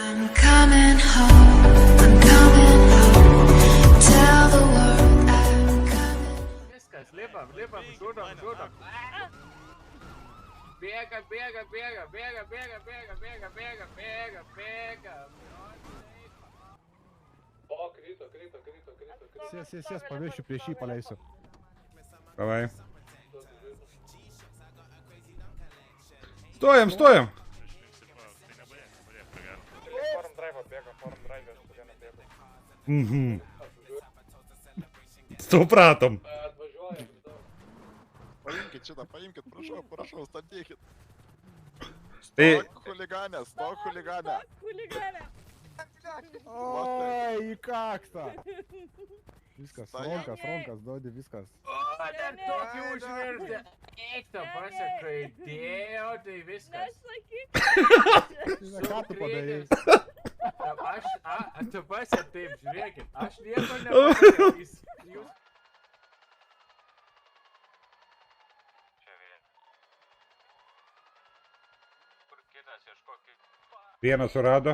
I'm coming home, tell the world I'm coming. Viskas, lipam, žudom. Bėga. O, krito. Sės, paviršių prieš jį paleisiu. Davai. Stojam. Forum drive bėga, forum drive aš vieną bėgu. Supratom. Atvažiuojam. Paimkit šitą, prašau, stabdykit. Tai Stok chuliganę. Oi, į kaktą. Viskas, ronkas, duodi viskas. O, dar tokį užvirtę. Eik to pasakai, dėjo, tai viskas. Ką tu padarei? Tu pasėt taip, žiūrėkit, aš nieko nepasakiau, jūs... vieną surado.